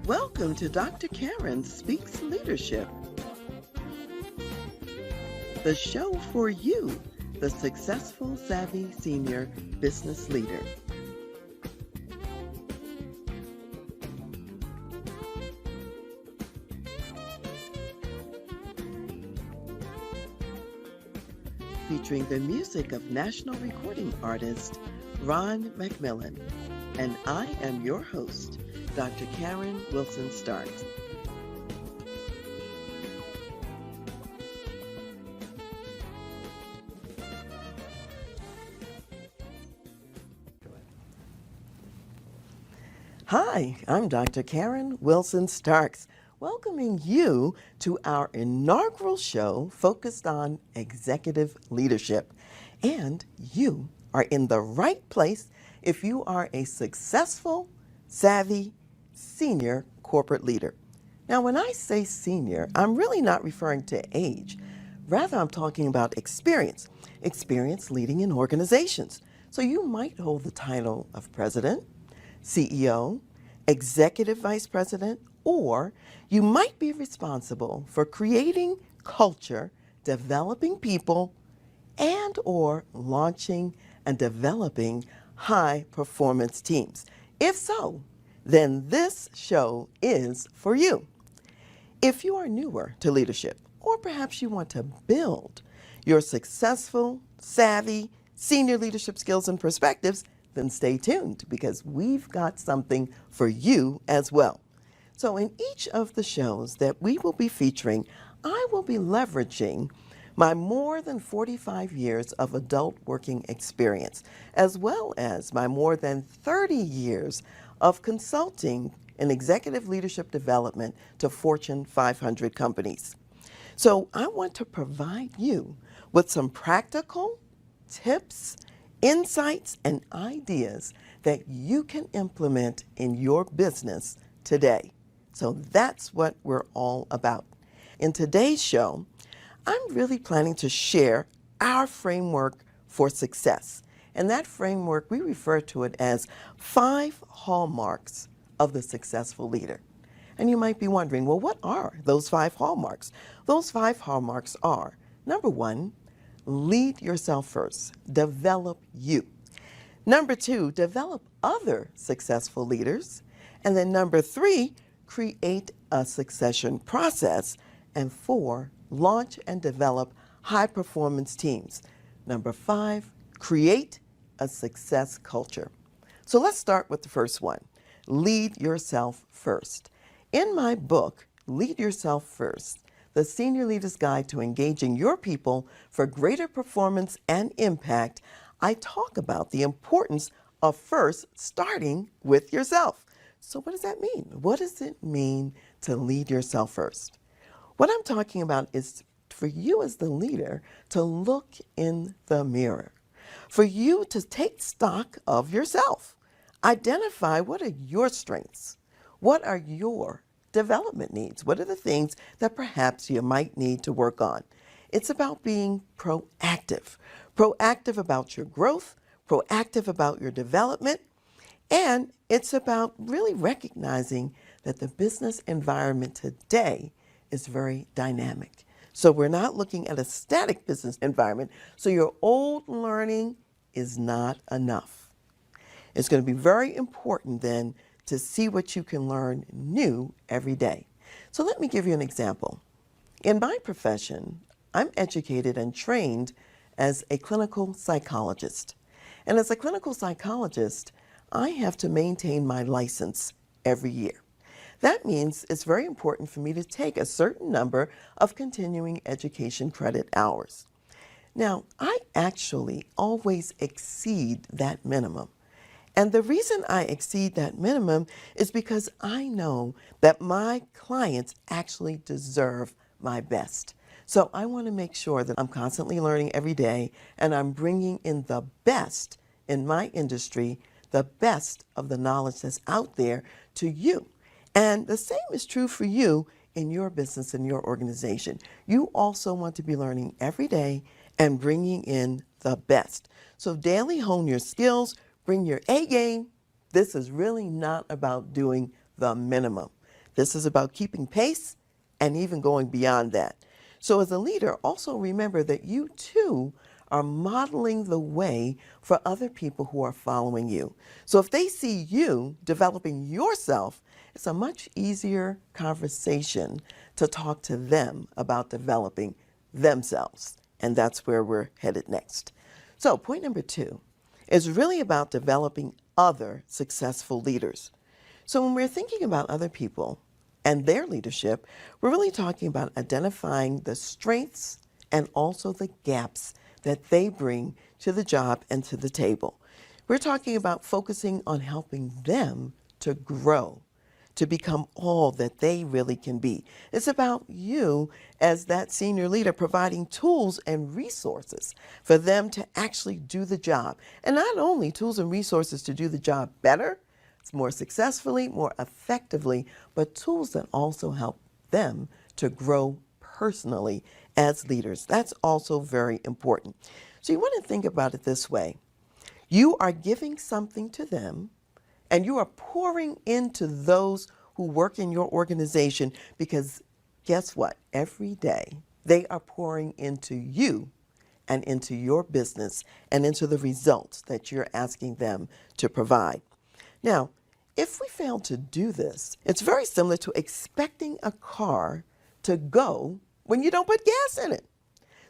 Welcome to Dr. Karen Speaks Leadership, the show for you, the successful, savvy senior business leader. Featuring the music of national recording artist Ron McMillan. And I am your host, Dr. Karen Wilson Starks. Hi, I'm Dr. Karen Wilson Starks, welcoming you to our inaugural show focused on executive leadership. And you are in the right place if you are a successful, savvy, senior corporate leader. Now, when I say senior, I'm really not referring to age. Rather, I'm talking about experience leading in organizations. So you might hold the title of president, CEO, executive vice president, or you might be responsible for creating culture, developing people, and or launching and developing high performance teams. If so, then this show is for you. If you are newer to leadership, or perhaps you want to build your successful, savvy, senior leadership skills and perspectives, then stay tuned because we've got something for you as well. So in each of the shows that we will be featuring, I will be leveraging my more than 45 years of adult working experience, as well as my more than 30 years of consulting in executive leadership development to Fortune 500 companies. So I want to provide you with some practical tips, insights, and ideas that you can implement in your business today. So that's what we're all about. In today's show, I'm really planning to share our framework for success. And that framework, we refer to it as 5 hallmarks of the successful leader. And you might be wondering, well, what are those 5 hallmarks? Those 5 hallmarks are, number 1, lead yourself first. Develop you. Number 2, develop other successful leaders. And then number 3, create a succession process. And 4, launch and develop high performance teams. Number 5, create a success culture. So let's start with the first one. Lead yourself first. In my book, Lead Yourself First, the Senior Leader's Guide to Engaging Your People for Greater Performance and Impact, I talk about the importance of first starting with yourself. So what does that mean? What does it mean to lead yourself first? What I'm talking about is for you as the leader to look in the mirror, for you to take stock of yourself. Identify what are your strengths, what are your development needs, what are the things that perhaps you might need to work on. It's about being proactive about your growth, proactive about your development, and it's about really recognizing that the business environment today is very dynamic. So we're not looking at a static business environment, so your old learning is not enough. It's going to be very important then to see what you can learn new every day. So let me give you an example. In my profession, I'm educated and trained as a clinical psychologist. And as a clinical psychologist, I have to maintain my license every year. That means it's very important for me to take a certain number of continuing education credit hours. Now, I actually always exceed that minimum. And the reason I exceed that minimum is because I know that my clients actually deserve my best. So I want to make sure that I'm constantly learning every day and I'm bringing in the best in my industry, the best of the knowledge that's out there to you. And the same is true for you in your business and your organization. You also want to be learning every day and bringing in the best. So daily hone your skills, bring your A game. This is really not about doing the minimum. This is about keeping pace and even going beyond that. So as a leader, also remember that you too are modeling the way for other people who are following you. So if they see you developing yourself, it's a much easier conversation to talk to them about developing themselves. And that's where we're headed next. So point number 2 is really about developing other successful leaders. So when we're thinking about other people and their leadership, we're really talking about identifying the strengths and also the gaps that they bring to the job and to the table. We're talking about focusing on helping them to grow, to become all that they really can be. It's about you as that senior leader providing tools and resources for them to actually do the job. And not only tools and resources to do the job better, more successfully, more effectively, but tools that also help them to grow personally as leaders. That's also very important. So you want to think about it this way. You are giving something to them, and you are pouring into those who work in your organization, because guess what? Every day they are pouring into you and into your business and into the results that you're asking them to provide. Now, if we fail to do this, it's very similar to expecting a car to go when you don't put gas in it.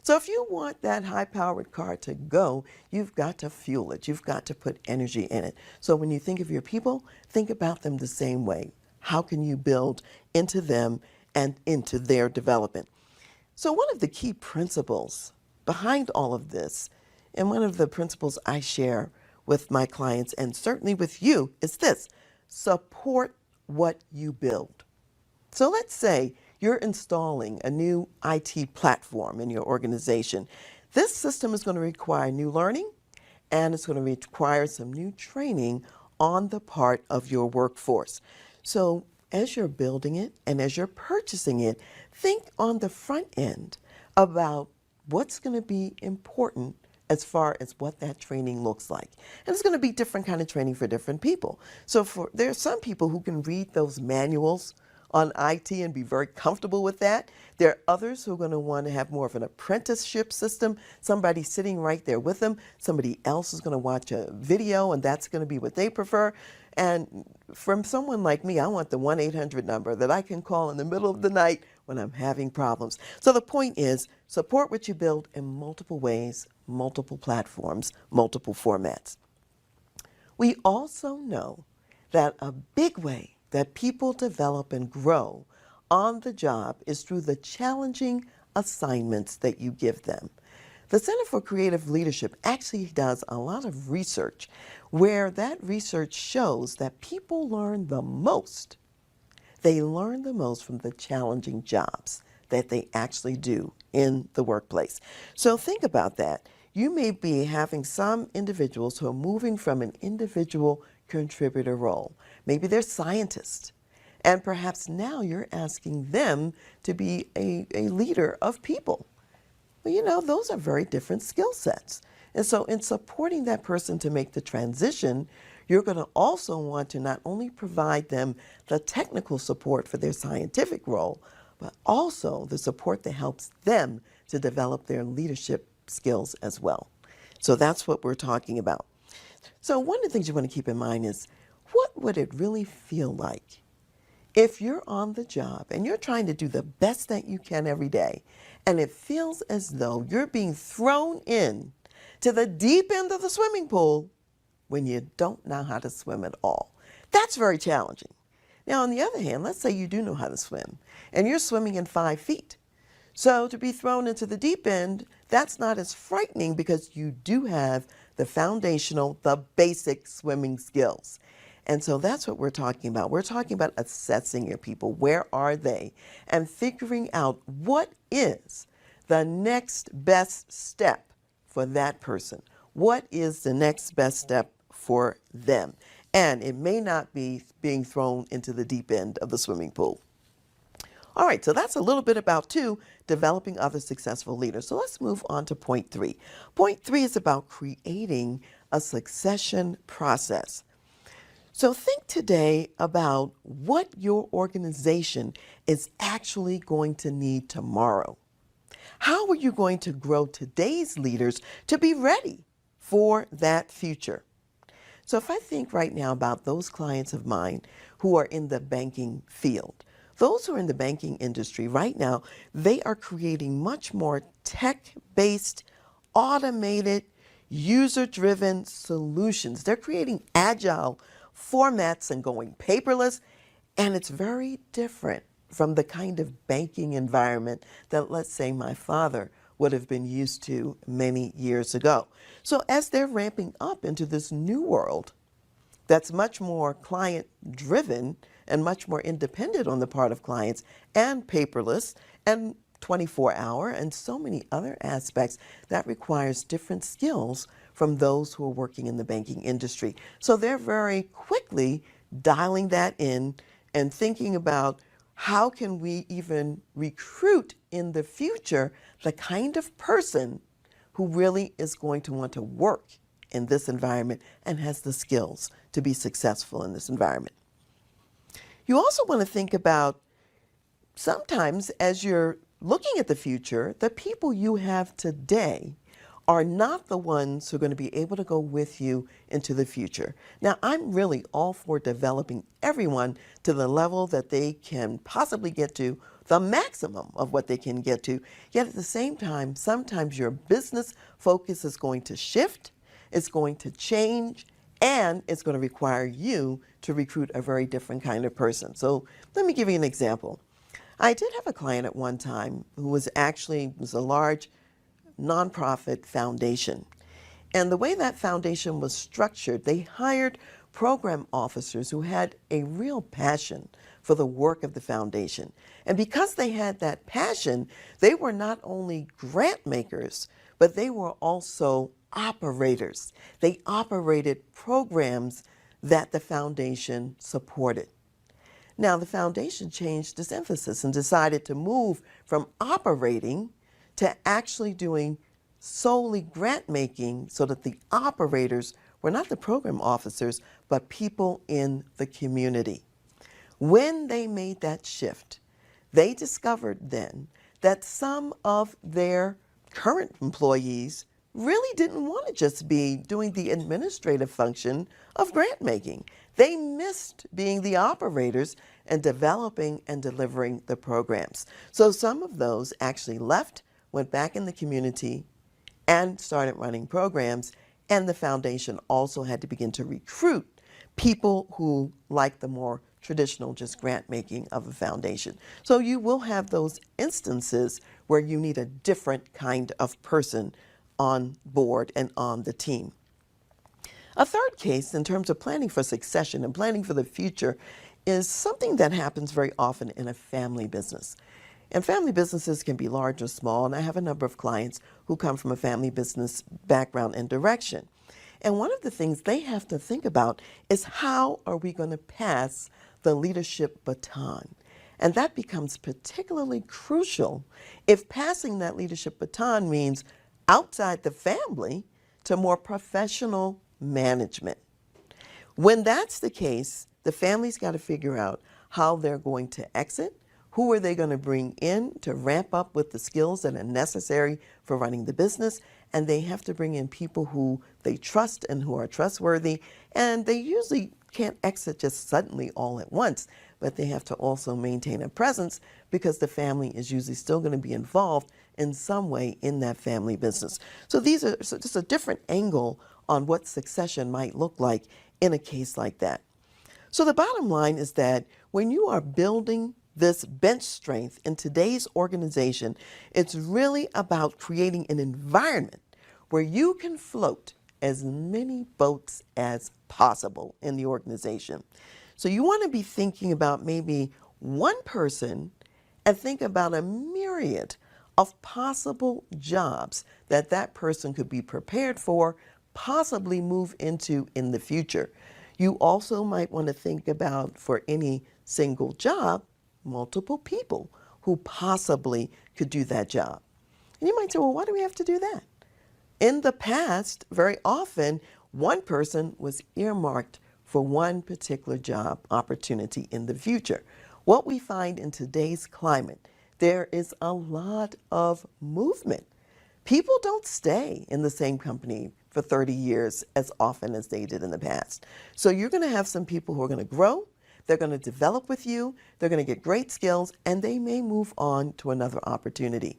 So if you want that high-powered car to go, you've got to fuel it. You've got to put energy in it. So when you think of your people, think about them the same way. How can you build into them and into their development? So one of the key principles behind all of this, and one of the principles I share with my clients and certainly with you, is this: support what you build. So let's say you're installing a new IT platform in your organization. This system is going to require new learning, and it's going to require some new training on the part of your workforce. So as you're building it and as you're purchasing it, think on the front end about what's going to be important as far as what that training looks like. And it's going to be different kind of training for different people. So there are some people who can read those manuals on IT and be very comfortable with that. There are others who are going to want to have more of an apprenticeship system, somebody sitting right there with them. Somebody else is going to watch a video, and that's going to be what they prefer. And from someone like me, I want the 1-800 number that I can call in the middle of the night when I'm having problems. So the point is, support what you build in multiple ways, multiple platforms, multiple formats. We also know that a big way that people develop and grow on the job is through the challenging assignments that you give them. The Center for Creative Leadership actually does a lot of research where that research shows that people learn the most. They learn the most from the challenging jobs that they actually do in the workplace. So think about that. You may be having some individuals who are moving from an individual contributor role. Maybe they're scientists, and perhaps now you're asking them to be a leader of people. Well, you know, those are very different skill sets. And so in supporting that person to make the transition, you're going to also want to not only provide them the technical support for their scientific role, but also the support that helps them to develop their leadership skills as well. So that's what we're talking about. So one of the things you want to keep in mind is, what would it really feel like if you're on the job and you're trying to do the best that you can every day, and it feels as though you're being thrown in to the deep end of the swimming pool when you don't know how to swim at all? That's very challenging. Now, on the other hand, let's say you do know how to swim and you're swimming in 5 feet. So to be thrown into the deep end, that's not as frightening because you do have the foundational, the basic swimming skills. And so that's what we're talking about. We're talking about assessing your people. Where are they? And figuring out what is the next best step for that person. What is the next best step for them? And it may not be being thrown into the deep end of the swimming pool. All right, so that's a little bit about, too, developing other successful leaders. So let's move on to point 3. Point 3 is about creating a succession process. So think today about what your organization is actually going to need tomorrow. How are you going to grow today's leaders to be ready for that future? So if I think right now about those clients of mine who are in the banking field, those who are in the banking industry right now, they are creating much more tech-based, automated, user-driven solutions. They're creating agile formats and going paperless, and it's very different from the kind of banking environment that, let's say, my father would have been used to many years ago. So as they're ramping up into this new world that's much more client driven and much more independent on the part of clients and paperless and 24-hour and so many other aspects, that requires different skills from those who are working in the banking industry. So they're very quickly dialing that in and thinking about how can we even recruit in the future the kind of person who really is going to want to work in this environment and has the skills to be successful in this environment. You also want to think about sometimes as you're looking at the future, the people you have today are not the ones who are going to be able to go with you into the future. Now, I'm really all for developing everyone to the level that they can possibly get to, the maximum of what they can get to. Yet at the same time, sometimes your business focus is going to shift, it's going to change, and it's going to require you to recruit a very different kind of person. So let me give you an example. I did have a client at one time who was a large nonprofit foundation. And the way that foundation was structured, they hired program officers who had a real passion for the work of the foundation. And because they had that passion, they were not only grant makers, but they were also operators. They operated programs that the foundation supported. Now, the foundation changed its emphasis and decided to move from operating to actually doing solely grant making, so that the operators were not the program officers, but people in the community. When they made that shift, they discovered then that some of their current employees really didn't want to just be doing the administrative function of grant making. They missed being the operators and developing and delivering the programs. So some of those actually left, went back in the community, and started running programs. And the foundation also had to begin to recruit people who like the more traditional just grant making of a foundation. So you will have those instances where you need a different kind of person on board and on the team. A third case in terms of planning for succession and planning for the future is something that happens very often in a family business. And family businesses can be large or small, and I have a number of clients who come from a family business background and direction. And one of the things they have to think about is, how are we going to pass the leadership baton? And that becomes particularly crucial if passing that leadership baton means outside the family to more professional management. When that's the case, the family's got to figure out how they're going to exit. Who are they going to bring in to ramp up with the skills that are necessary for running the business? And they have to bring in people who they trust and who are trustworthy. And they usually can't exit just suddenly all at once, but they have to also maintain a presence because the family is usually still going to be involved in some way in that family business. So these are just a different angle on what succession might look like in a case like that. So the bottom line is that when you are building this bench strength in today's organization, it's really about creating an environment where you can float as many boats as possible in the organization. So you want to be thinking about maybe one person and think about a myriad of possible jobs that that person could be prepared for, possibly move into in the future. You also might want to think about, for any single job, multiple people who possibly could do that job. And you might say, well, why do we have to do that? In the past, very often, one person was earmarked for one particular job opportunity in the future. What we find in today's climate, there is a lot of movement. People don't stay in the same company for 30 years as often as they did in the past. So you're going to have some people who are going to grow, they're going to develop with you, they're going to get great skills, and they may move on to another opportunity.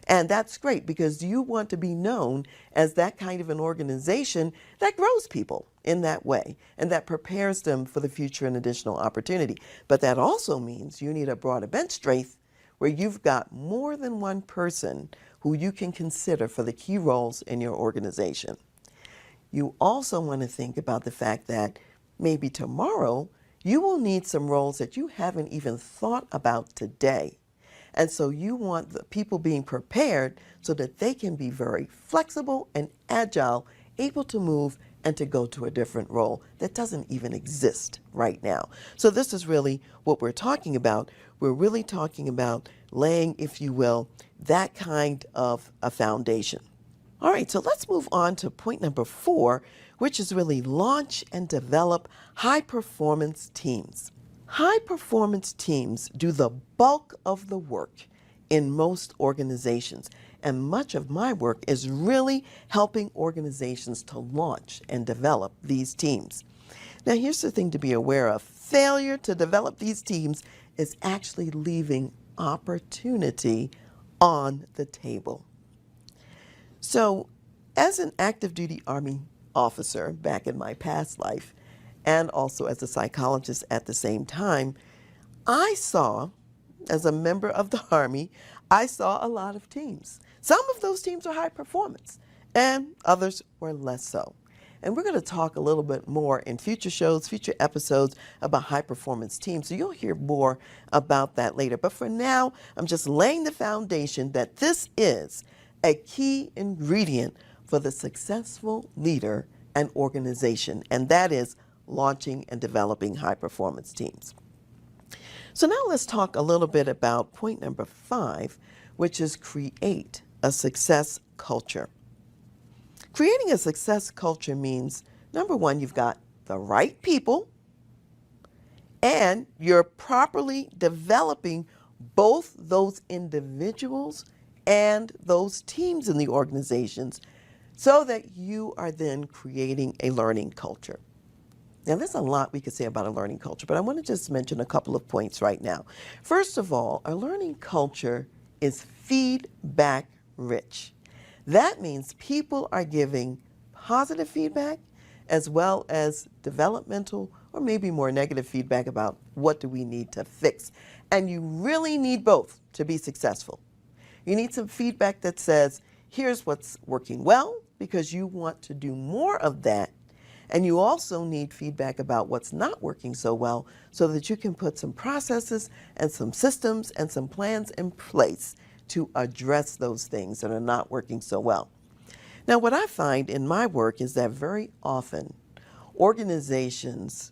And that's great because you want to be known as that kind of an organization that grows people in that way and that prepares them for the future and additional opportunity. But that also means you need a broader bench strength where you've got more than one person who you can consider for the key roles in your organization. You also want to think about the fact that maybe tomorrow you will need some roles that you haven't even thought about today. And so you want the people being prepared so that they can be very flexible and agile, able to move and to go to a different role that doesn't even exist right now. So this is really what we're talking about. We're really talking about laying, if you will, that kind of a foundation. All right, so let's move on to point number 4, which is really launch and develop high-performance teams. High-performance teams do the bulk of the work in most organizations, and much of my work is really helping organizations to launch and develop these teams. Now, here's the thing to be aware of. Failure to develop these teams is actually leaving opportunity on the table. So, as an active duty Army officer back in my past life, and also as a psychologist at the same time, I saw, as a member of the Army, I saw a lot of teams. Some of those teams are high performance, and others were less so. And we're going to talk a little bit more in future shows, future episodes about high performance teams. So you'll hear more about that later. But for now, I'm just laying the foundation that this is a key ingredient for the successful leader and organization, and that is launching and developing high-performance teams. So now let's talk a little bit about point number 5, which is create a success culture. Creating a success culture means, number 1, you've got the right people, and you're properly developing both those individuals and those teams in the organizations so that you are then creating a learning culture. Now, there's a lot we could say about a learning culture, but I want to just mention a couple of points right now. First of all, a learning culture is feedback rich. That means people are giving positive feedback as well as developmental or maybe more negative feedback about what do we need to fix. And you really need both to be successful. You need some feedback that says, here's what's working well, because you want to do more of that. And you also need feedback about what's not working so well so that you can put some processes and some systems and some plans in place to address those things that are not working so well. Now, what I find in my work is that very often organizations,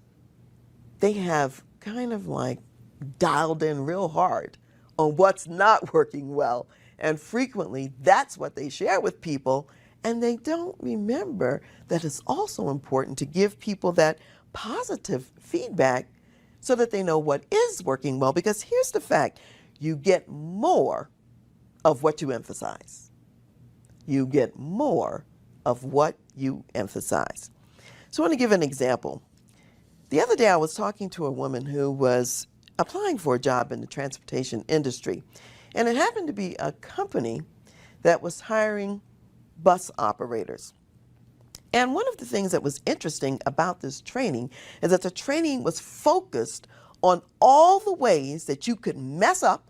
they have kind of like dialed in real hard on what's not working well. And frequently, that's what they share with people. And they don't remember that it's also important to give people that positive feedback so that they know what is working well. Because here's the fact, you get more of what you emphasize. You get more of what you emphasize. So I want to give an example. The other day I was talking to a woman who was applying for a job in the transportation industry. And it happened to be a company that was hiring bus operators. And one of the things that was interesting about this training is that the training was focused on all the ways that you could mess up,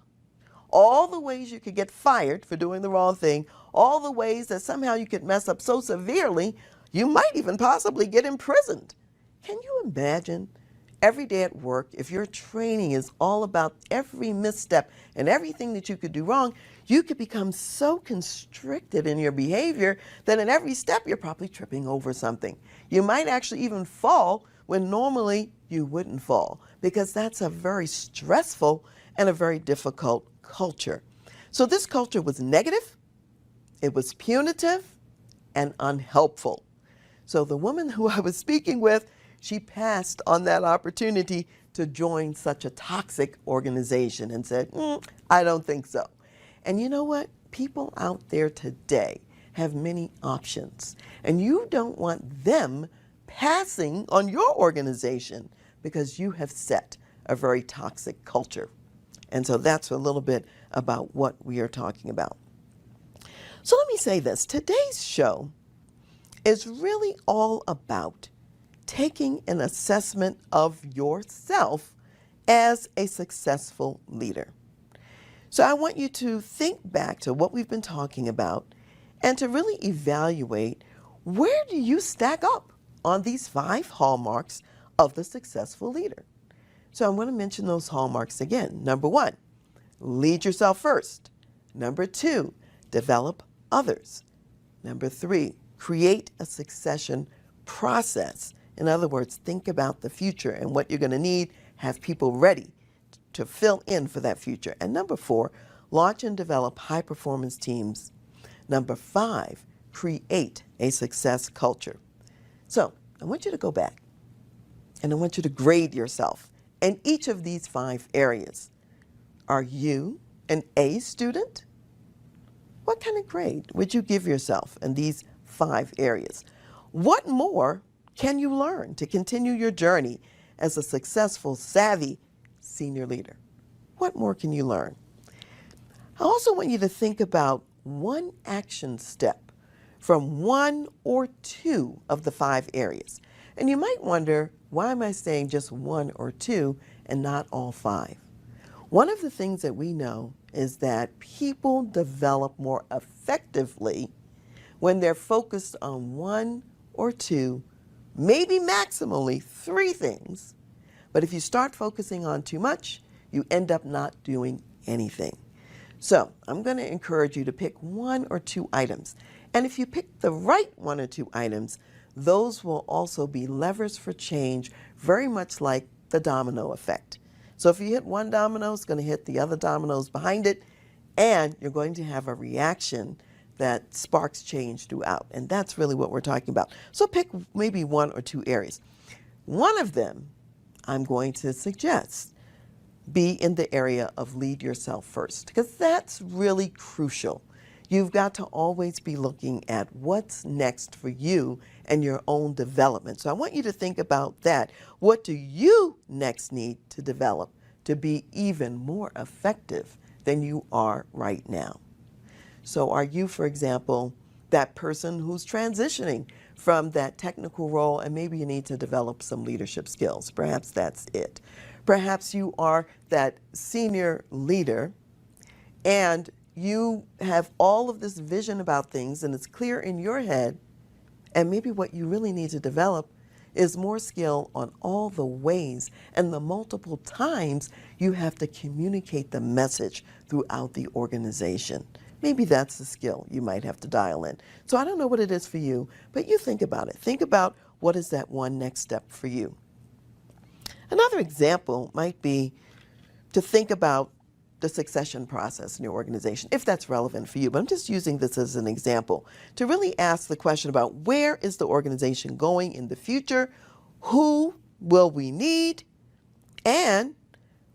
all the ways you could get fired for doing the wrong thing, all the ways that somehow you could mess up so severely, you might even possibly get imprisoned. Can you imagine? Every day at work, if your training is all about every misstep and everything that you could do wrong, you could become so constricted in your behavior that in every step you're probably tripping over something. You might actually even fall when normally you wouldn't fall, because that's a very stressful and a very difficult culture. So this culture was negative, it was punitive, and unhelpful. So the woman who I was speaking with, she passed on that opportunity to join such a toxic organization and said, I don't think so. And you know what? People out there today have many options, and you don't want them passing on your organization because you have set a very toxic culture. And so that's a little bit about what we are talking about. So let me say this. Today's show is really all about taking an assessment of yourself as a successful leader. So I want you to think back to what we've been talking about and to really evaluate, where do you stack up on these 5 hallmarks of the successful leader? So I'm going to mention those hallmarks again. Number 1, lead yourself first. Number 2, develop others. Number 3, create a succession process. In other words, think about the future and what you're going to need, have people ready to fill in for that future. And number 4, launch and develop high-performance teams. Number 5, create a success culture. So I want you to go back and I want you to grade yourself in each of these 5 areas. Are you an A student? What kind of grade would you give yourself in these 5 areas? What more can you learn to continue your journey as a successful, savvy senior leader? What more can you learn? I also want you to think about one action step from 1 or 2 of the 5 areas. And you might wonder, why am I saying just 1 or 2 and not all 5? One of the things that we know is that people develop more effectively when they're focused on 1 or 2, maybe maximally 3 things. But if you start focusing on too much, you end up not doing anything. So I'm going to encourage you to pick 1 or 2 items. And if you pick the right 1 or 2 items, those will also be levers for change, very much like the domino effect. So if you hit one domino, it's going to hit the other dominoes behind it, and you're going to have a reaction that sparks change throughout. And that's really what we're talking about. So pick maybe 1 or 2 areas. One of them I'm going to suggest be in the area of lead yourself first, because that's really crucial. You've got to always be looking at what's next for you and your own development. So I want you to think about that. What do you next need to develop to be even more effective than you are right now? So are you, for example, that person who's transitioning from that technical role, and maybe you need to develop some leadership skills? Perhaps that's it. Perhaps you are that senior leader and you have all of this vision about things and it's clear in your head, and maybe what you really need to develop is more skill on all the ways and the multiple times you have to communicate the message throughout the organization. Maybe that's the skill you might have to dial in. So I don't know what it is for you, but you think about it. Think about what is that one next step for you. Another example might be to think about the succession process in your organization, if that's relevant for you. But I'm just using this as an example to really ask the question about, where is the organization going in the future? Who will we need? And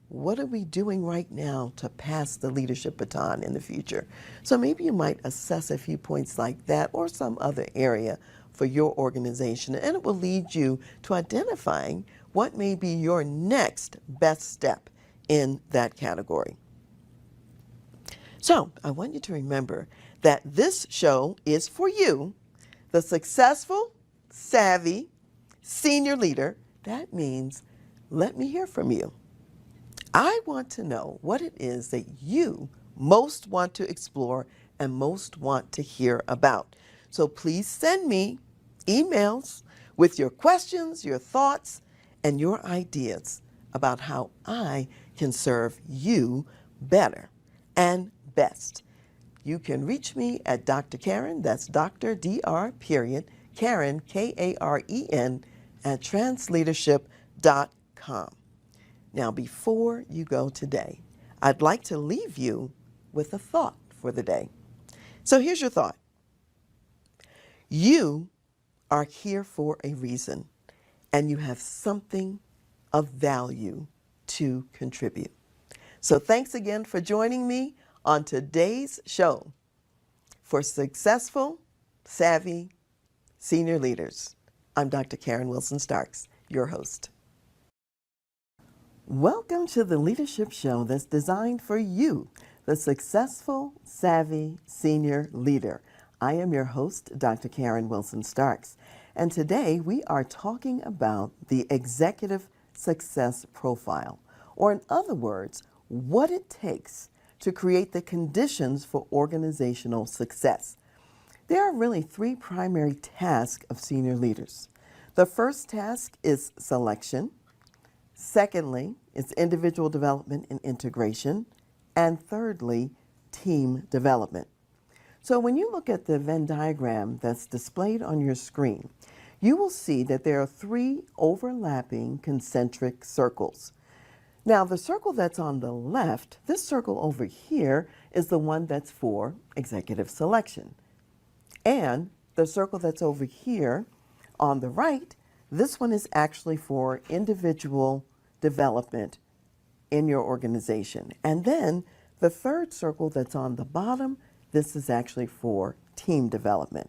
what are we doing right now to pass the leadership baton in the future? So maybe you might assess a few points like that or some other area for your organization, and it will lead you to identifying what may be your next best step in that category. So I want you to remember that this show is for you, the successful, savvy senior leader. That means, let me hear from you. I want to know what it is that you most want to explore and most want to hear about. So please send me emails with your questions, your thoughts, and your ideas about how I can serve you better and best. You can reach me at Dr. Karen, that's Dr. Dr. Karen, Karen, at transleadership.com. Now, before you go today, I'd like to leave you with a thought for the day. So here's your thought. You are here for a reason, and you have something of value to contribute. So thanks again for joining me on today's show for Successful, Savvy Senior Leaders. I'm Dr. Karen Wilson Starks, your host. Welcome to the leadership show that's designed for you, the successful, savvy senior leader. I am your host, Dr. Karen Wilson Starks, and today we are talking about the executive success profile, or in other words, what it takes to create the conditions for organizational success. There are really three primary tasks of senior leaders. The first task is selection. Secondly, it's individual development and integration. And thirdly, team development. So when you look at the Venn diagram that's displayed on your screen, you will see that there are three overlapping concentric circles. Now, the circle that's on the left, this circle over here, is the one that's for executive selection. And the circle that's over here on the right, this one is actually for individual development in your organization. And then the third circle that's on the bottom, this is actually for team development.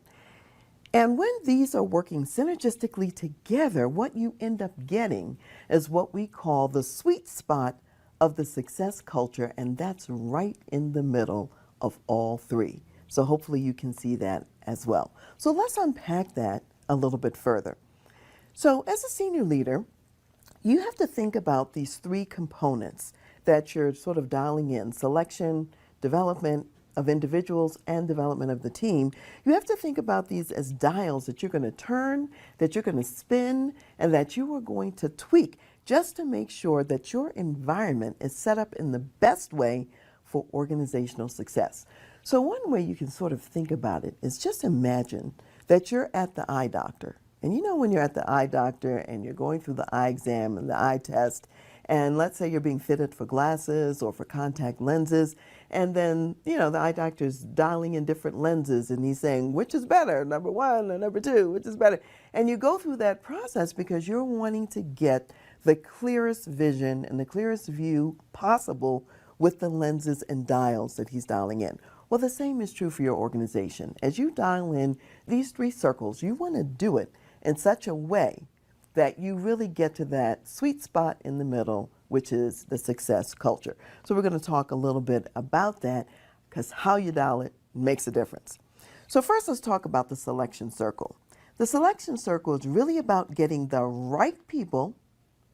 And when these are working synergistically together, what you end up getting is what we call the sweet spot of the success culture, and that's right in the middle of all three. So hopefully you can see that as well. So let's unpack that a little bit further. So as a senior leader, you have to think about these three components that you're sort of dialing in: selection, development of individuals, and development of the team. You have to think about these as dials that you're going to turn, that you're going to spin, and that you are going to tweak just to make sure that your environment is set up in the best way for organizational success. So one way you can sort of think about it is just imagine that you're at the eye doctor. And you know when you're at the eye doctor and you're going through the eye exam and the eye test, and let's say you're being fitted for glasses or for contact lenses, and then, the eye doctor's dialing in different lenses and he's saying, which is better, number one or number two, which is better? And you go through that process because you're wanting to get the clearest vision and the clearest view possible with the lenses and dials that he's dialing in. Well, the same is true for your organization. As you dial in these three circles, you want to do it in such a way that you really get to that sweet spot in the middle, which is the success culture. So we're going to talk a little bit about that because how you dial it makes a difference. So first, let's talk about the selection circle. The selection circle is really about getting the right people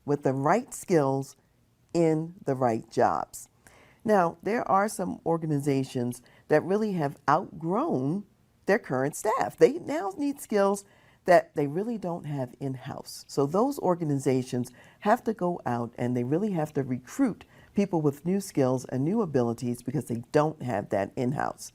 with the right skills in the right jobs. Now, there are some organizations that really have outgrown their current staff. They now need skills that they really don't have in-house. So those organizations have to go out and they really have to recruit people with new skills and new abilities because they don't have that in-house.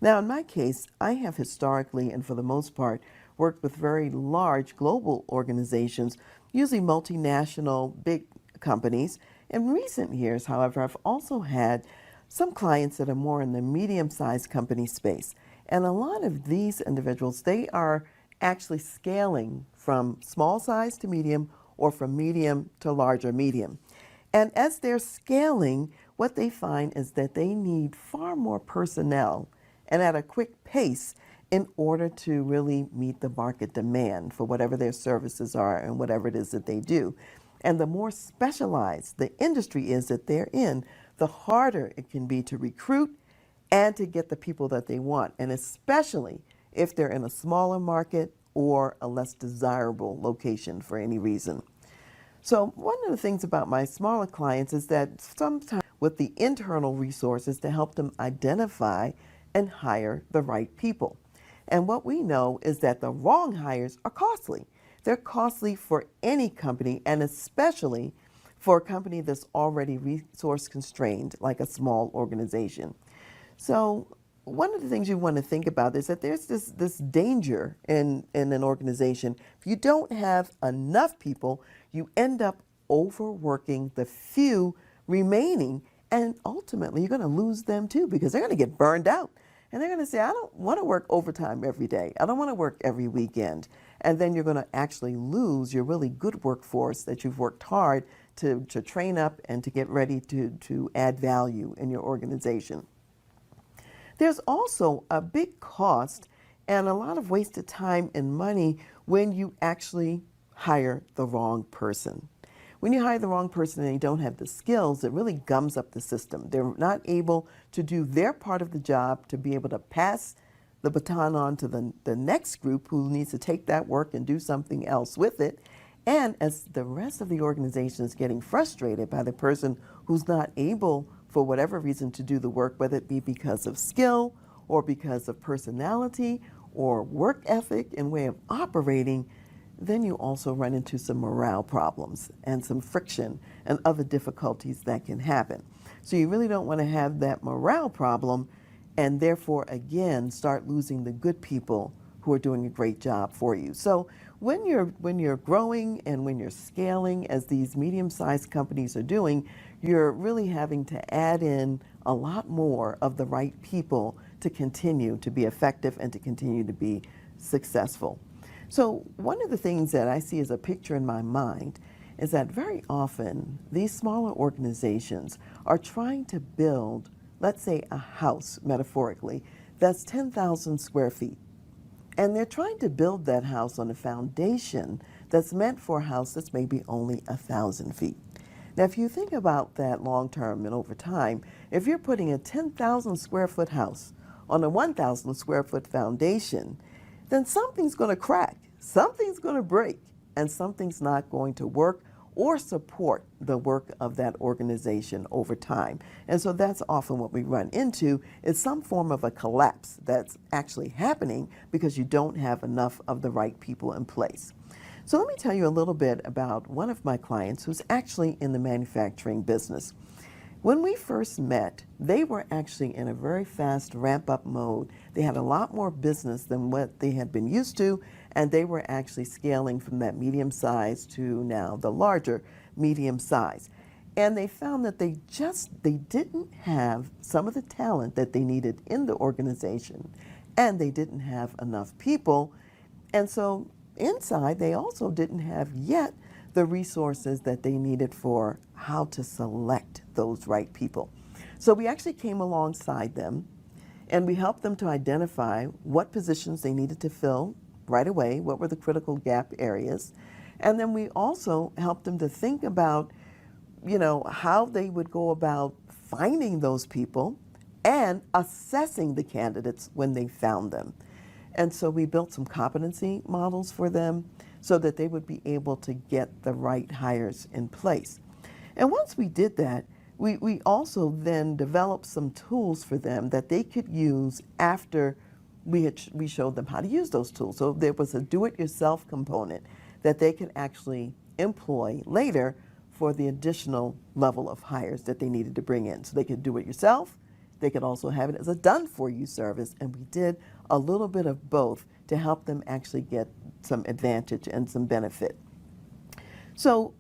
Now, in my case, I have historically and for the most part worked with very large global organizations, usually multinational big companies. In recent years, however, I've also had some clients that are more in the medium-sized company space. And a lot of these individuals, they are actually scaling from small size to medium or from medium to larger medium. And as they're scaling, what they find is that they need far more personnel and at a quick pace in order to really meet the market demand for whatever their services are and whatever it is that they do. And the more specialized the industry is that they're in, the harder it can be to recruit and to get the people that they want, and especially if they're in a smaller market or a less desirable location for any reason. So one of the things about my smaller clients is that sometimes with the internal resources to help them identify and hire the right people. And what we know is that the wrong hires are costly. They're costly for any company, and especially for a company that's already resource constrained, like a small organization. So one of the things you want to think about is that there's this danger in an organization. If you don't have enough people, you end up overworking the few remaining, and ultimately you're going to lose them too because they're going to get burned out. And they're going to say, I don't want to work overtime every day. I don't want to work every weekend. And then you're going to actually lose your really good workforce that you've worked hard to train up and to get ready to add value in your organization. There's also a big cost and a lot of wasted time and money when you actually hire the wrong person. When you hire the wrong person and you don't have the skills, it really gums up the system. They're not able to do their part of the job to be able to pass the baton on to the next group who needs to take that work and do something else with it. And as the rest of the organization is getting frustrated by the person who's not able, for whatever reason, to do the work, whether it be because of skill or because of personality or work ethic and way of operating, then you also run into some morale problems and some friction and other difficulties that can happen. So you really don't want to have that morale problem and therefore, again, start losing the good people who are doing a great job for you. So when you're growing and when you're scaling, as these medium-sized companies are doing, you're really having to add in a lot more of the right people to continue to be effective and to continue to be successful. So one of the things that I see as a picture in my mind is that very often these smaller organizations are trying to build, let's say, a house, metaphorically, that's 10,000 square feet. And they're trying to build that house on a foundation that's meant for a house that's maybe only 1,000 feet. Now, if you think about that long term and over time, if you're putting a 10,000 square foot house on a 1,000 square foot foundation, then something's going to crack, something's going to break, and something's not going to work or support the work of that organization over time. And so that's often what we run into, is some form of a collapse that's actually happening because you don't have enough of the right people in place. So let me tell you a little bit about one of my clients who's actually in the manufacturing business. When we first met, they were actually in a very fast ramp-up mode. They had a lot more business than what they had been used to, and they were actually scaling from that medium size to now the larger medium size. And they found that they didn't have some of the talent that they needed in the organization, and they didn't have enough people. And so inside, they also didn't have yet the resources that they needed for how to select those right people. So we actually came alongside them and we helped them to identify what positions they needed to fill right away, what were the critical gap areas. And then we also helped them to think about, how they would go about finding those people and assessing the candidates when they found them. And so we built some competency models for them so that they would be able to get the right hires in place. And once we did that, we also then developed some tools for them that they could use after we showed them how to use those tools. So there was a do-it-yourself component that they could actually employ later for the additional level of hires that they needed to bring in. So they could do it yourself. They could also have it as a done-for-you service, and we did a little bit of both to help them actually get some advantage and some benefit. So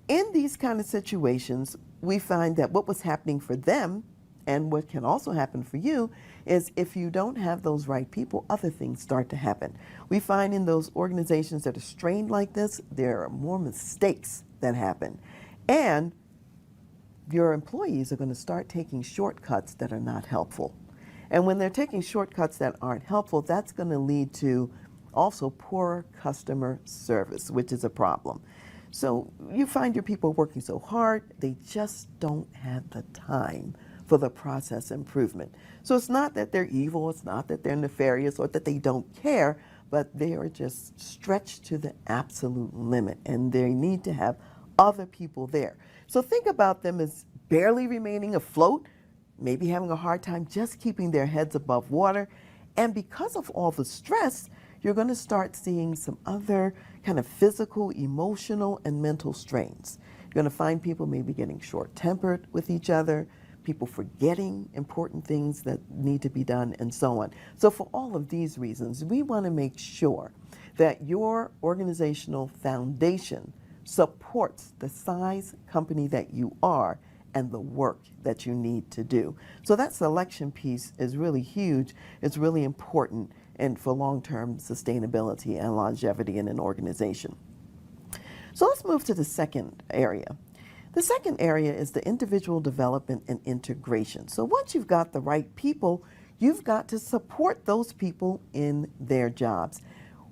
in these kind of situations, we find that what was happening for them and what can also happen for you is if you don't have those right people, other things start to happen. We find in those organizations that are strained like this, there are more mistakes that happen. And your employees are going to start taking shortcuts that are not helpful. And when they're taking shortcuts that aren't helpful, that's going to lead to also poor customer service, which is a problem. So you find your people working so hard, they just don't have the time for the process improvement. So it's not that they're evil, it's not that they're nefarious or that they don't care, but they are just stretched to the absolute limit and they need to have other people there. So think about them as barely remaining afloat, maybe having a hard time just keeping their heads above water. And because of all the stress, you're going to start seeing some other kind of physical, emotional, and mental strains. You're going to find people maybe getting short-tempered with each other, people forgetting important things that need to be done, and so on. So for all of these reasons, we want to make sure that your organizational foundation supports the size company that you are and the work that you need to do. So that selection piece is really huge. It's really important and for long-term sustainability and longevity in an organization. So let's move to the second area. The second area is the individual development and integration. So once you've got the right people, you've got to support those people in their jobs.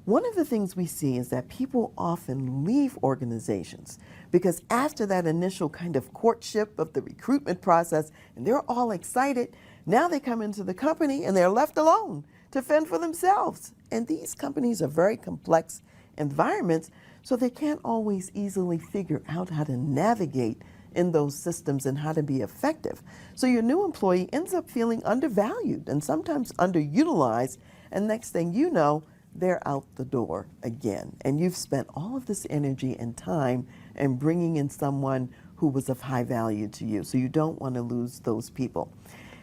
One of the things we see is that people often leave organizations because after that initial kind of courtship of the recruitment process, and they're all excited, now they come into the company and they're left alone to fend for themselves. And these companies are very complex environments, so they can't always easily figure out how to navigate in those systems and how to be effective. So your new employee ends up feeling undervalued and sometimes underutilized, and next thing you know, they're out the door again. And you've spent all of this energy and time in bringing in someone who was of high value to you. So you don't want to lose those people.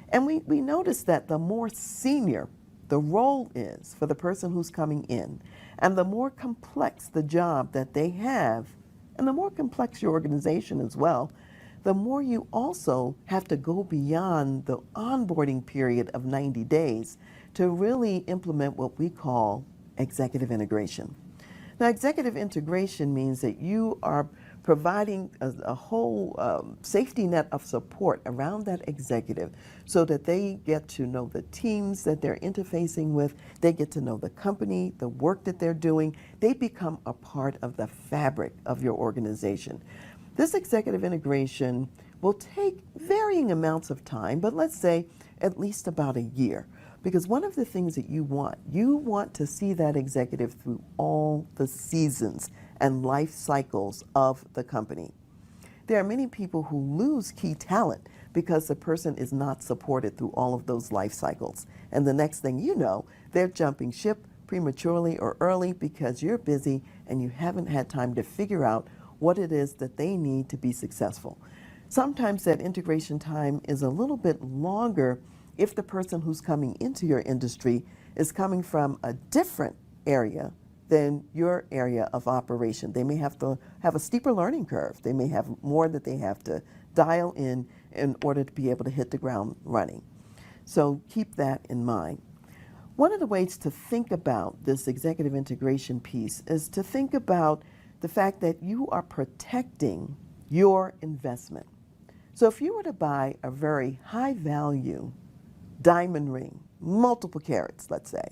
And we notice that the more senior the role is for the person who's coming in, and the more complex the job that they have, and the more complex your organization as well, the more you also have to go beyond the onboarding period of 90 days to really implement what we call executive integration. Now, executive integration means that you are providing a whole safety net of support around that executive so that they get to know the teams that they're interfacing with, they get to know the company, the work that they're doing, they become a part of the fabric of your organization. This executive integration will take varying amounts of time, but let's say at least about a year. Because one of the things that you want to see that executive through all the seasons and life cycles of the company. There are many people who lose key talent because the person is not supported through all of those life cycles. And the next thing you know, they're jumping ship prematurely or early because you're busy and you haven't had time to figure out what it is that they need to be successful. Sometimes that integration time is a little bit longer if the person who's coming into your industry is coming from a different area than your area of operation. They may have to have a steeper learning curve. They may have more that they have to dial in order to be able to hit the ground running. So keep that in mind. One of the ways to think about this executive integration piece is to think about the fact that you are protecting your investment. So if you were to buy a very high value diamond ring, multiple carats, let's say,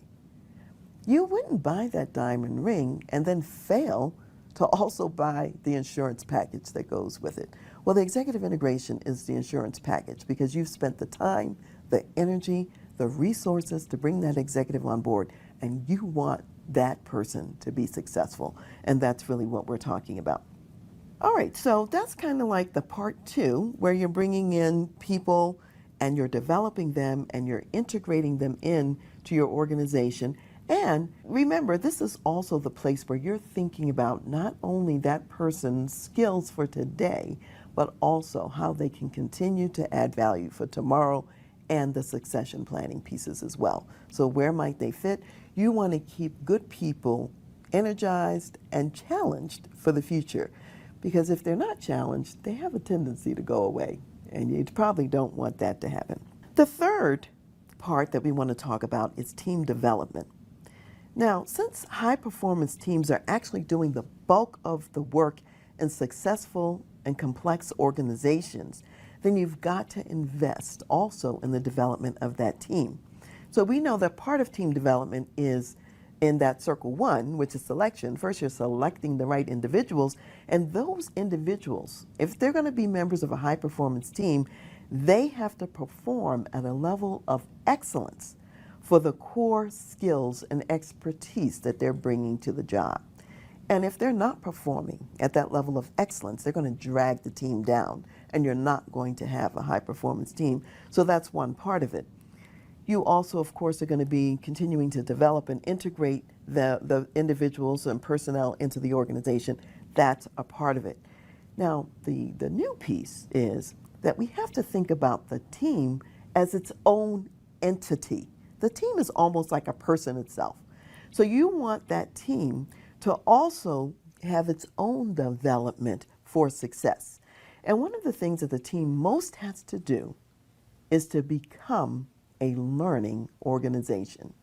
you wouldn't buy that diamond ring and then fail to also buy the insurance package that goes with it. Well, the executive integration is the insurance package because you've spent the time, the energy, the resources to bring that executive on board, and you want that person to be successful. And that's really what we're talking about. All right, so that's kind of like the part two, where you're bringing in people and you're developing them and you're integrating them in to your organization. And remember, this is also the place where you're thinking about not only that person's skills for today, but also how they can continue to add value for tomorrow and the succession planning pieces as well. So where might they fit? You want to keep good people energized and challenged for the future, because if they're not challenged, they have a tendency to go away, and you probably don't want that to happen. The third part that we want to talk about is team development. Now, since high-performance teams are actually doing the bulk of the work in successful and complex organizations, then you've got to invest also in the development of that team. So we know that part of team development is in that circle one, which is selection. First, you're selecting the right individuals, and those individuals, if they're going to be members of a high-performance team, they have to perform at a level of excellence for the core skills and expertise that they're bringing to the job. And if they're not performing at that level of excellence, they're going to drag the team down, and you're not going to have a high-performance team. So that's one part of it. You also, of course, are going to be continuing to develop and integrate the individuals and personnel into the organization. That's a part of it. Now, the new piece is that we have to think about the team as its own entity. The team is almost like a person itself. So you want that team to also have its own development for success. And one of the things that the team most has to do is to become a learning organization.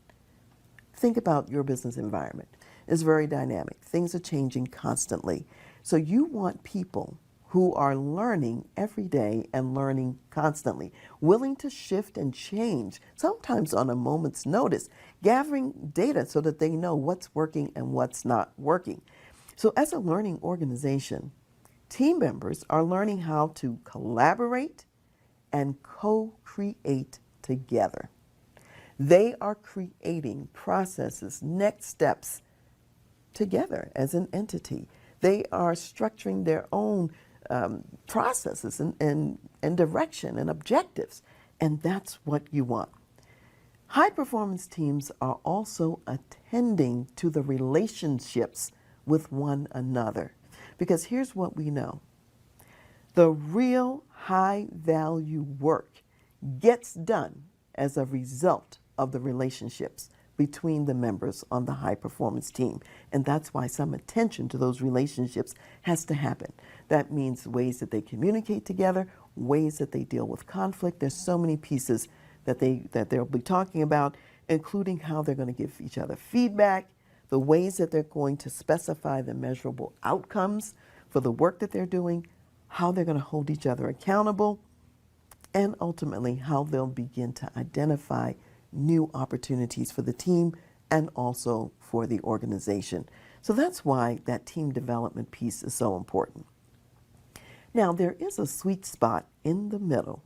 think about your business environment. It's very dynamic. Things are changing constantly. So you want people who are learning every day and learning constantly, willing to shift and change, sometimes on a moment's notice, gathering data so that they know what's working and what's not working. So as a learning organization, team members are learning how to collaborate and co-create together. They are creating processes, next steps together as an entity. They are structuring their own processes and direction and objectives. And that's what you want. High performance teams are also attending to the relationships with one another. Because here's what we know. The real high value work gets done as a result of the relationships between the members on the high performance team. And that's why some attention to those relationships has to happen. That means ways that they communicate together, ways that they deal with conflict. There's so many pieces that they'll be talking about, including how they're going to give each other feedback, the ways that they're going to specify the measurable outcomes for the work that they're doing, how they're going to hold each other accountable, and ultimately how they'll begin to identify new opportunities for the team and also for the organization. So that's why that team development piece is so important. Now, there is a sweet spot in the middle,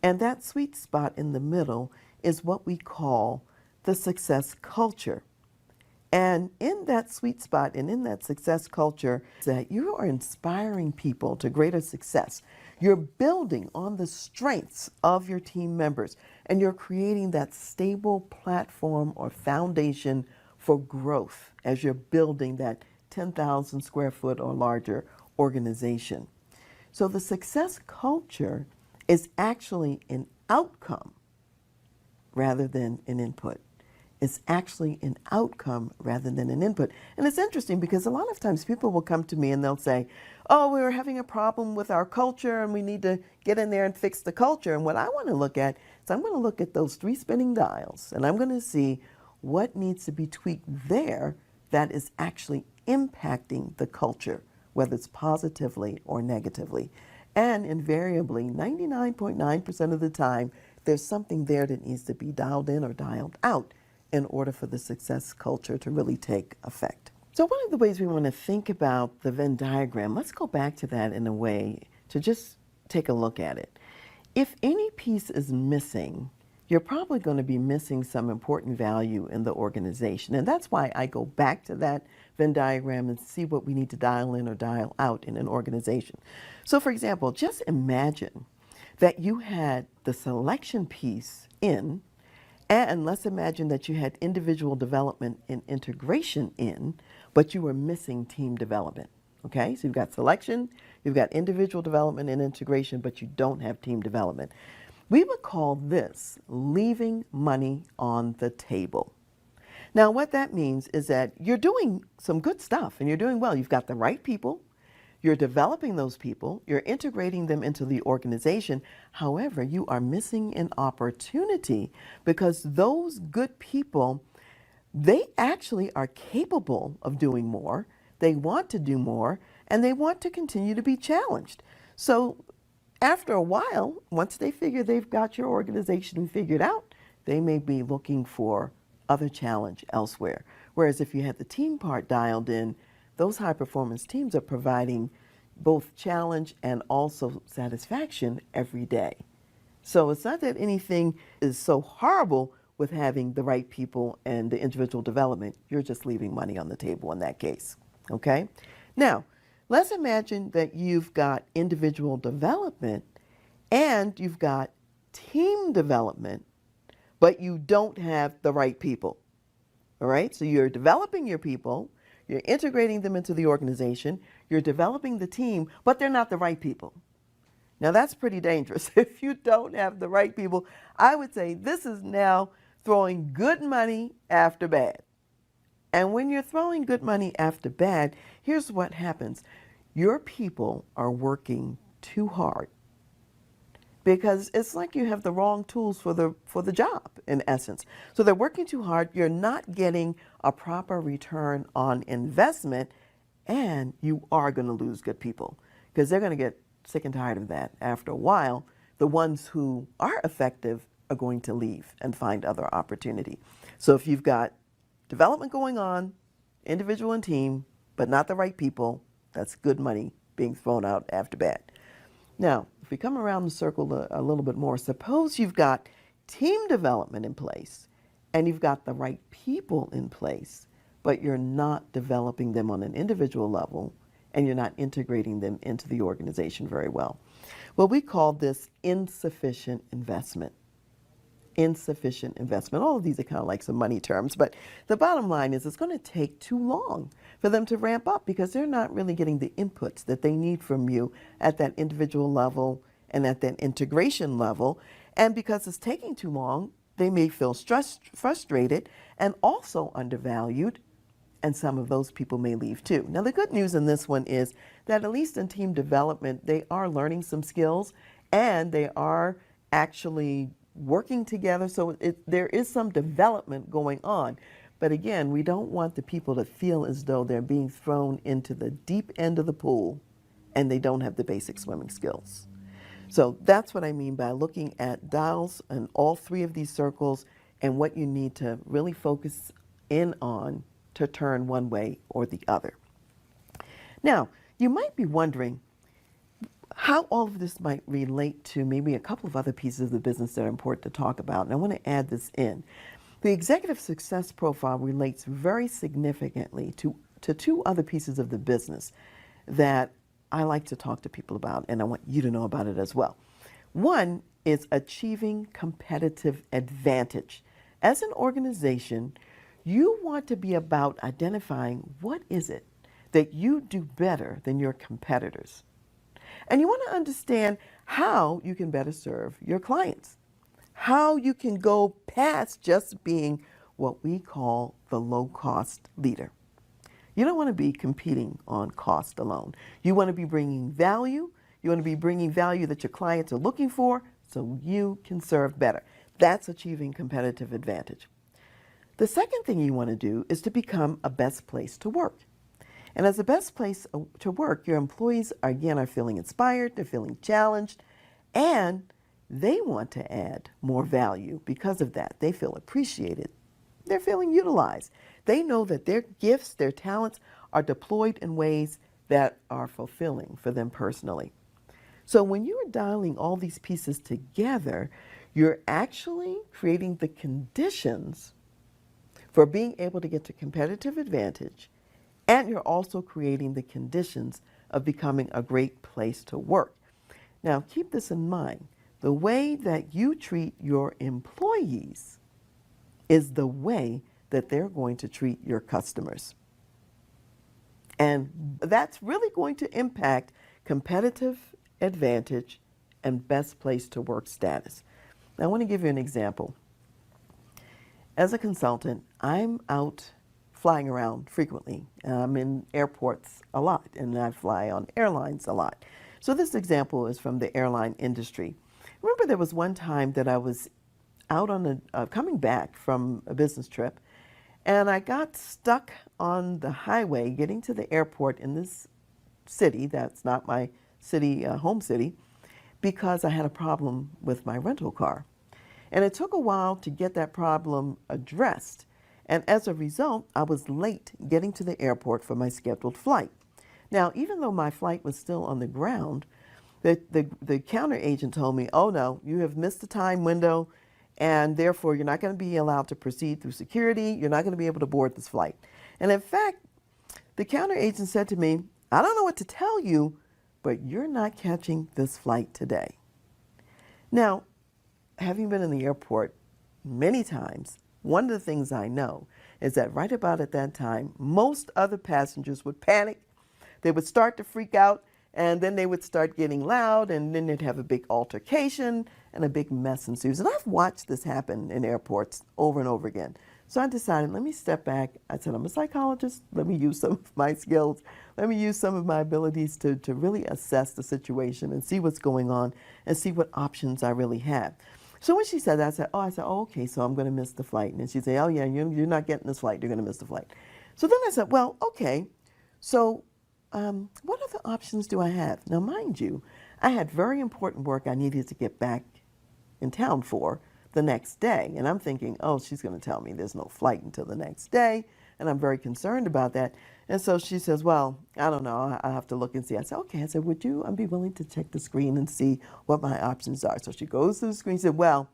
and that sweet spot in the middle is what we call the success culture. And in that sweet spot and in that success culture, that you are inspiring people to greater success. You're building on the strengths of your team members, and you're creating that stable platform or foundation for growth as you're building that 10,000 square foot or larger organization. So the success culture is actually an outcome rather than an input. It's actually an outcome rather than an input. And it's interesting because a lot of times people will come to me and they'll say, oh, we're having a problem with our culture and we need to get in there and fix the culture. And what I want to look at is I'm going to look at those 3 spinning dials and I'm going to see what needs to be tweaked there that is actually impacting the culture, whether it's positively or negatively. And invariably, 99.9% of the time, there's something there that needs to be dialed in or dialed out in order for the success culture to really take effect. So one of the ways we want to think about the Venn diagram, let's go back to that in a way to just take a look at it. If any piece is missing, you're probably going to be missing some important value in the organization. And that's why I go back to that Venn diagram and see what we need to dial in or dial out in an organization. So for example, just imagine that you had the selection piece in, and let's imagine that you had individual development and integration in, but you were missing team development. Okay, so you've got selection, you've got individual development and integration, but you don't have team development. We would call this leaving money on the table. Now, what that means is that you're doing some good stuff and you're doing well. You've got the right people. You're developing those people, you're integrating them into the organization. However, you are missing an opportunity because those good people, they actually are capable of doing more. They want to do more, and they want to continue to be challenged. So after a while, once they figure they've got your organization figured out, they may be looking for other challenge elsewhere. Whereas if you had the team part dialed in, those high performance teams are providing both challenge and also satisfaction every day. So it's not that anything is so horrible with having the right people and the individual development. You're just leaving money on the table in that case. Okay? Now, let's imagine that you've got individual development and you've got team development, but you don't have the right people. All right? So you're developing your people, you're integrating them into the organization, you're developing the team, but they're not the right people. Now that's pretty dangerous. If you don't have the right people, I would say this is now throwing good money after bad. And when you're throwing good money after bad, here's what happens. Your people are working too hard because it's like you have the wrong tools for the job, in essence. So they're working too hard. You're not getting a proper return on investment, and you are going to lose good people because they're going to get sick and tired of that. After a while, the ones who are effective are going to leave and find other opportunity. So if you've got development going on, individual and team, but not the right people, that's good money being thrown out after bad. Now, if we come around the circle a little bit more, suppose you've got team development in place and you've got the right people in place, but you're not developing them on an individual level and you're not integrating them into the organization very well. Well, we call this insufficient investment. Insufficient investment. All of these are kind of like some money terms, but the bottom line is it's going to take too long for them to ramp up because they're not really getting the inputs that they need from you at that individual level and at that integration level. And because it's taking too long, they may feel stressed, frustrated, and also undervalued, and some of those people may leave too. Now, the good news in this one is that at least in team development, they are learning some skills and they are actually working together, so there is some development going on. But again, we don't want the people to feel as though they're being thrown into the deep end of the pool and they don't have the basic swimming skills. So that's what I mean by looking at dials in all three of these circles and what you need to really focus in on to turn one way or the other. Now, you might be wondering how all of this might relate to maybe a couple of other pieces of the business that are important to talk about, and I want to add this in. The executive success profile relates very significantly to two other pieces of the business that I like to talk to people about, and I want you to know about it as well. One is achieving competitive advantage. As an organization, you want to be about identifying what is it that you do better than your competitors. And you want to understand how you can better serve your clients, how you can go past just being what we call the low-cost leader. You don't want to be competing on cost alone. You want to be bringing value. You want to be bringing value that your clients are looking for so you can serve better. That's achieving competitive advantage. The second thing you want to do is to become a best place to work. And as a best place to work, your employees, again, are feeling inspired, they're feeling challenged, and they want to add more value because of that. They feel appreciated. They're feeling utilized. They know that their gifts, their talents are deployed in ways that are fulfilling for them personally. So when you are dialing all these pieces together, you're actually creating the conditions for being able to get to competitive advantage, and you're also creating the conditions of becoming a great place to work. Now, keep this in mind. The way that you treat your employees is the way that they're going to treat your customers. And that's really going to impact competitive advantage and best place to work status. Now, I want to give you an example. As a consultant, I'm out flying around frequently. I'm in airports a lot, and I fly on airlines a lot. So this example is from the airline industry. Remember, there was one time that I was out on coming back from a business trip, and I got stuck on the highway getting to the airport in this city that's not my city, home city, because I had a problem with my rental car. And it took a while to get that problem addressed. And as a result, I was late getting to the airport for my scheduled flight. Now, even though my flight was still on the ground, the counter agent told me, oh no, you have missed the time window, and therefore you're not going to be allowed to proceed through security. You're not going to be able to board this flight. And in fact, the counter agent said to me, I don't know what to tell you, but you're not catching this flight today. Now, having been in the airport many times, one of the things I know is that right about at that time, most other passengers would panic. They would start to freak out, and then they would start getting loud, and then they'd have a big altercation, and a big mess ensues. And I've watched this happen in airports over and over again. So I decided, let me step back. I said, I'm a psychologist. Let me use some of my skills. Let me use some of my abilities to really assess the situation and see what's going on and see what options I really have. So when she said that, I said, oh, okay, so I'm going to miss the flight. And she said, oh, yeah, you're not getting this flight. You're going to miss the flight. So then I said, well, okay, so what other options do I have? Now, mind you, I had very important work I needed to get back in town for the next day. And I'm thinking, oh, she's going to tell me there's no flight until the next day. And I'm very concerned about that. And so she says, well, I don't know. I have to look and see. I said, okay. I said, would you be willing to check the screen and see what my options are? So she goes to the screen and said, well,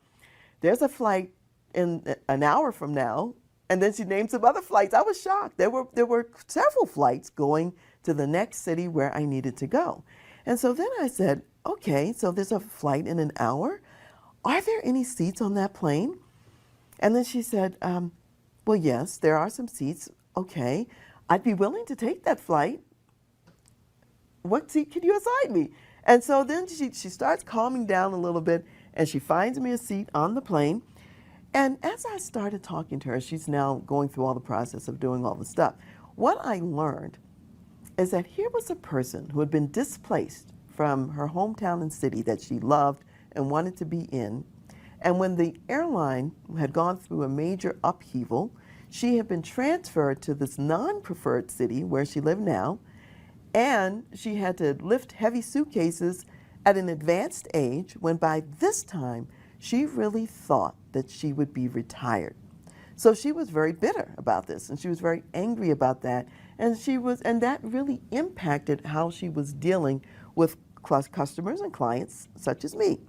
there's a flight in an hour from now. And then she named some other flights. I was shocked. There were several flights going to the next city where I needed to go. And so then I said, okay, so there's a flight in an hour. Are there any seats on that plane? And then she said, well, yes, there are some seats. Okay, I'd be willing to take that flight. What seat could you assign me? And so then she starts calming down a little bit, and she finds me a seat on the plane. And as I started talking to her, she's now going through all the process of doing all the stuff. What I learned is that here was a person who had been displaced from her hometown and city that she loved and wanted to be in. And when the airline had gone through a major upheaval, she had been transferred to this non-preferred city where she lived now, and she had to lift heavy suitcases at an advanced age when by this time she really thought that she would be retired. So she was very bitter about this, and she was very angry about that, and that really impacted how she was dealing with customers and clients such as me.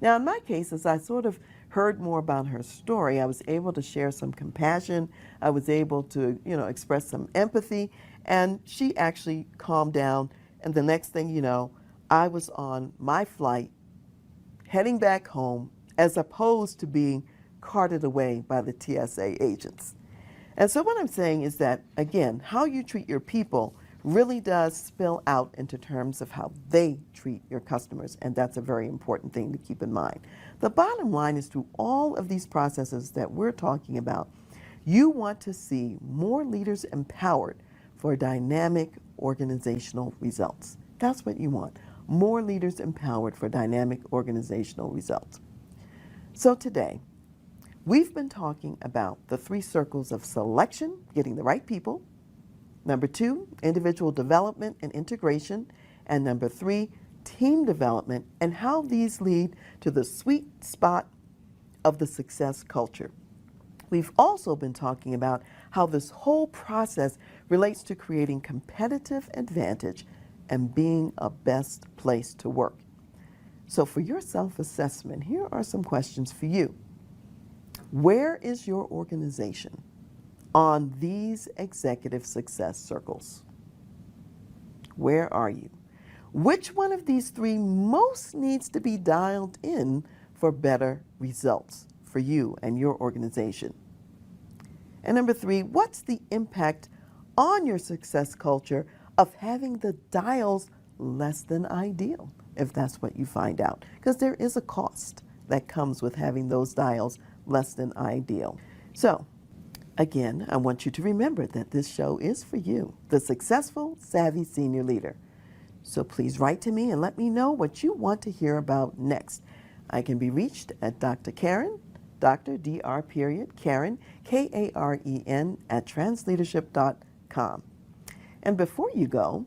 Now, in my case, as I sort of heard more about her story, I was able to share some compassion. I was able to, express some empathy, and she actually calmed down. And the next thing you know, I was on my flight heading back home as opposed to being carted away by the TSA agents. And so what I'm saying is that, again, how you treat your people really does spill out into terms of how they treat your customers, and that's a very important thing to keep in mind. The bottom line is, through all of these processes that we're talking about, you want to see more leaders empowered for dynamic organizational results. That's what you want, more leaders empowered for dynamic organizational results. So today, we've been talking about the 3 circles of selection, getting the right people. Number 2, individual development and integration. And number 3, team development, and how these lead to the sweet spot of the success culture. We've also been talking about how this whole process relates to creating competitive advantage and being a best place to work. So for your self-assessment, here are some questions for you. Where is your organization on these executive success circles? Where are you? Which one of these 3 most needs to be dialed in for better results for you and your organization? And number 3, what's the impact on your success culture of having the dials less than ideal, if that's what you find out? Because there is a cost that comes with having those dials less than ideal. So, again, I want you to remember that this show is for you, the Successful Savvy Senior Leader. So please write to me and let me know what you want to hear about next. I can be reached at Dr. Karen, Dr. Dr. Karen, Karen, at transleadership.com. And before you go,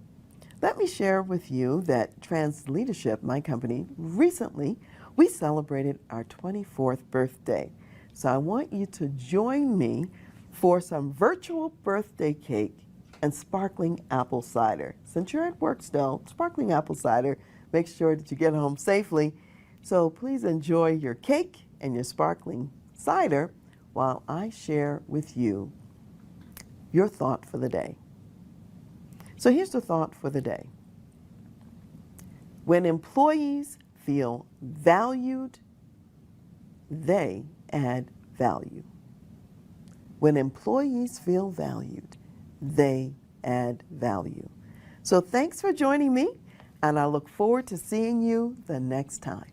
let me share with you that TransLeadership, my company, recently we celebrated our 24th birthday. So I want you to join me for some virtual birthday cake and sparkling apple cider. Since you're at work still, sparkling apple cider, make sure that you get home safely. So please enjoy your cake and your sparkling cider while I share with you your thought for the day. So here's the thought for the day. When employees feel valued, they add value. When employees feel valued, they add value. So thanks for joining me, and I look forward to seeing you the next time.